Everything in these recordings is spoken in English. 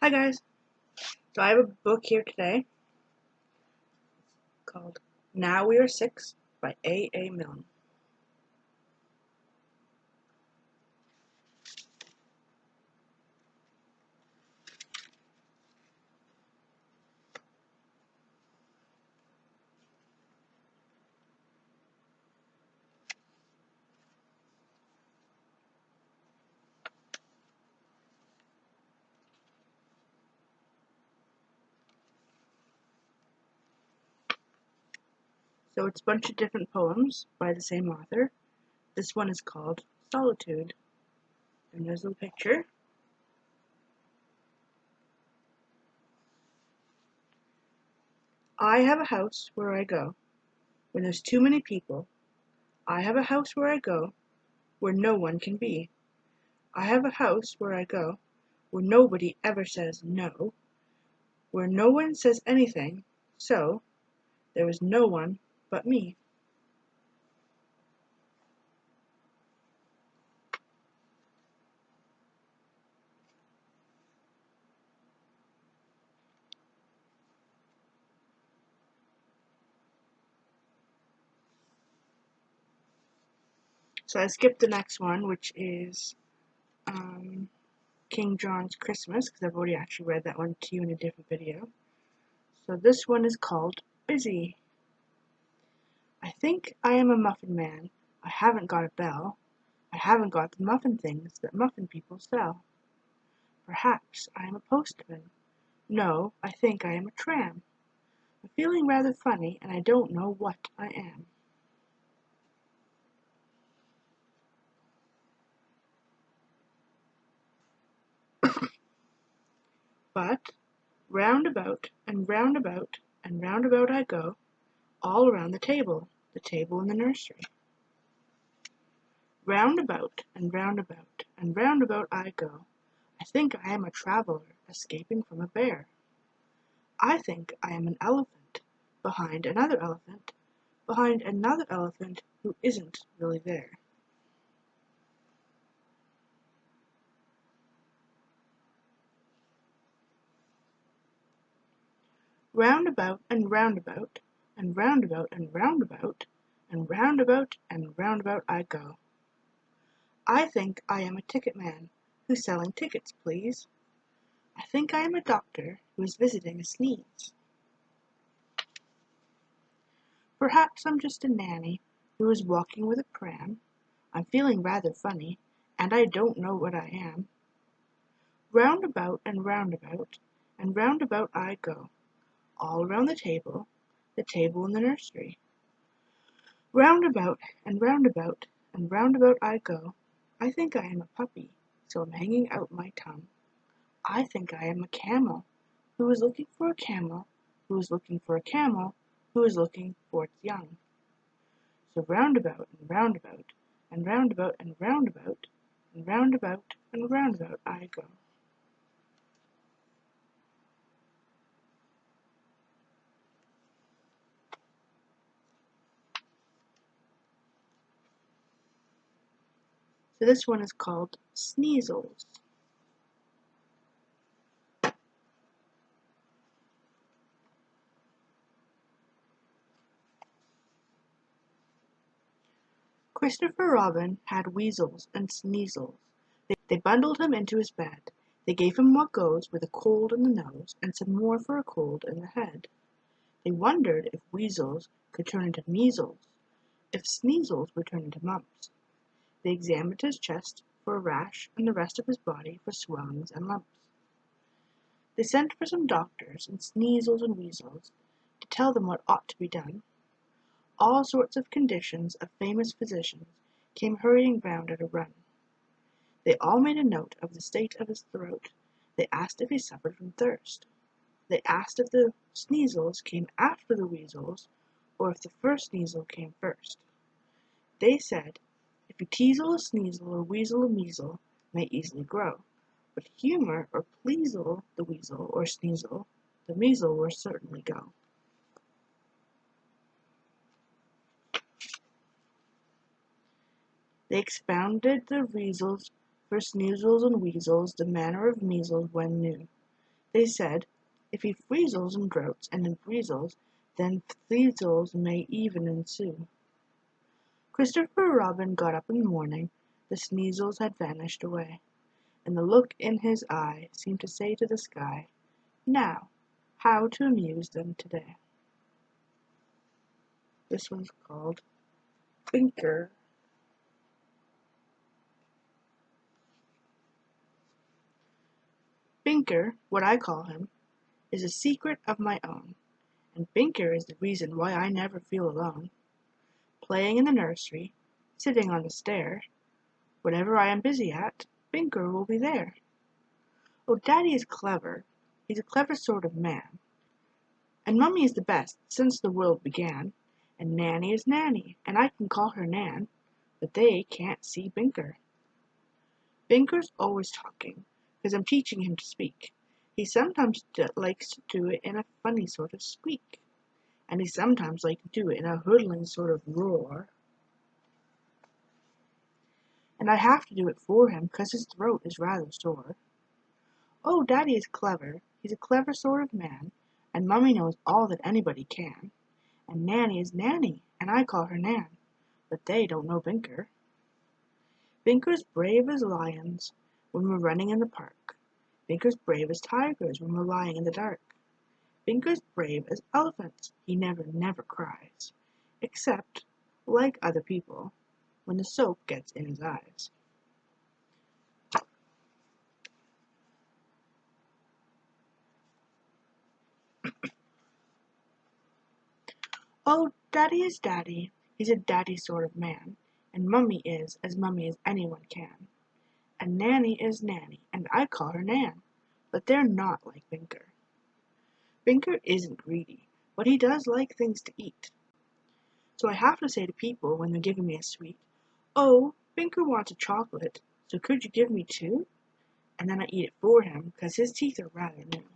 Hi guys, so I have a book here today called Now We Are Six by A. Milne. So it's a bunch of different poems by the same author. This one is called Solitude, and there's a picture. I have a house where I go when there's too many people. I have a house where I go where no one can be. I have a house where I go where nobody ever says no, where no one says anything, so there is no one but me. So I skipped the next one, which is King John's Christmas, because I've already actually read that one to you in a different video. So this one is called Busy. I think I am a muffin man. I haven't got a bell. I haven't got the muffin things that muffin people sell. Perhaps I am a postman. No, I think I am a tram. I'm feeling rather funny, and I don't know what I am. But round about and round about and round about I go, all around the table in the nursery. Round about and round about and round about I go. I think I am a traveller escaping from a bear. I think I am an elephant behind another elephant who isn't really there. Round about and round about and round about and round about and round about and round about I go. I think I am a ticket man who's selling tickets, please. I think I am a doctor who is visiting a sneeze. Perhaps I'm just a nanny who is walking with a pram. I'm feeling rather funny, and I don't know what I am. Round about and round about and round about I go, all around the table in the nursery. Round about and round about and round about I go. I think I am a puppy, so I'm hanging out my tongue. I think I am a camel who is looking for a camel who is looking for a camel who is looking for its young. So round about and round about and round about and round about and round about and round about I go. So this one is called Sneezels. Christopher Robin had weasels and sneezels. They bundled him into his bed. They gave him what goes with a cold in the nose and some more for a cold in the head. They wondered if weasels could turn into measles, if sneezels would turn into mumps. They examined his chest for a rash and the rest of his body for swellings and lumps. They sent for some doctors and sneezels and weasels to tell them what ought to be done. All sorts of conditions of famous physicians came hurrying round at a run. They all made a note of the state of his throat. They asked if he suffered from thirst. They asked if the sneezels came after the weasels, or if the first sneezle came first. They said, if you teasel a sneezle or weasel a measle may easily grow, but humour or pleasel the weasel or sneezle, the measle will certainly go. They expounded the reasons for sneezels and weasels, the manner of measles when new. They said, if he freezels and droughts and in breezels, then freezels may even ensue. Christopher Robin got up in the morning, the sneezels had vanished away, and the look in his eye seemed to say to the sky, now, how to amuse them today. This one's called Binker. Binker, what I call him, is a secret of my own, and Binker is the reason why I never feel alone. Playing in the nursery, sitting on the stair, whatever I am busy at, Binker will be there. Oh, Daddy is clever, he's a clever sort of man, and Mummy is the best since the world began, and Nanny is Nanny, and I can call her Nan, but they can't see Binker. Binker's always talking, 'cause I'm teaching him to speak. He sometimes likes to do it in a funny sort of squeak, and he sometimes likes to do it in a hurtling sort of roar. And I have to do it for him 'cause his throat is rather sore. Oh, Daddy is clever, he's a clever sort of man, and Mummy knows all that anybody can, and Nanny is Nanny, and I call her Nan, but they don't know Binker. Binker's brave as lions when we're running in the park. Binker's brave as tigers when we're lying in the dark. Binker's brave as elephants, he never cries, except, like other people, when the soap gets in his eyes. Oh, Daddy is Daddy, he's a daddy sort of man, and Mummy is as Mummy as anyone can. And Nanny is Nanny, and I call her Nan, but they're not like Binker. Binker isn't greedy, but he does like things to eat. So I have to say to people when they're giving me a sweet, oh, Binker wants a chocolate, so could you give me two? And then I eat it for him, 'cause his teeth are rather new.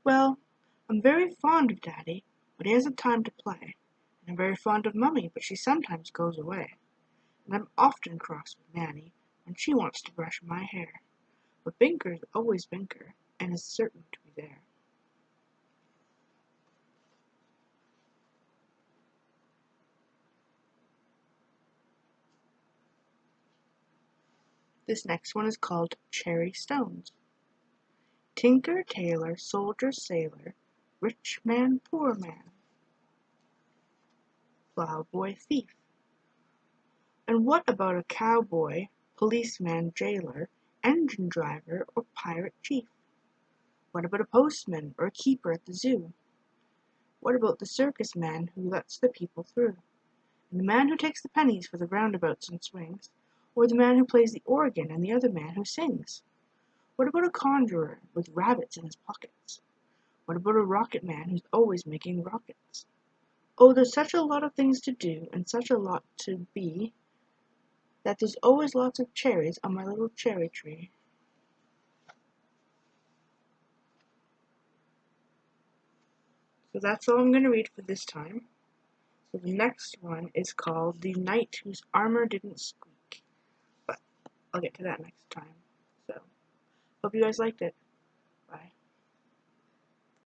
Well, I'm very fond of Daddy, but he hasn't time to play, and I'm very fond of Mummy, but she sometimes goes away, and I'm often cross with Nanny when she wants to brush my hair, but Binker's always Binker, and is certain to be there. This next one is called Cherry Stones. Tinker, tailor, soldier, sailor, rich man, poor man, ploughboy, thief. And what about a cowboy, policeman, jailer, engine driver, or pirate chief? What about a postman or a keeper at the zoo? What about the circus man who lets the people through? And the man who takes the pennies for the roundabouts and swings? Or the man who plays the organ and the other man who sings? What about a conjurer with rabbits in his pockets? What about a rocket man who's always making rockets? Oh, there's such a lot of things to do and such a lot to be that there's always lots of cherries on my little cherry tree. So that's all I'm going to read for this time. So the next one is called The Knight Whose Armor Didn't Squeak. But I'll get to that next time. So, hope you guys liked it.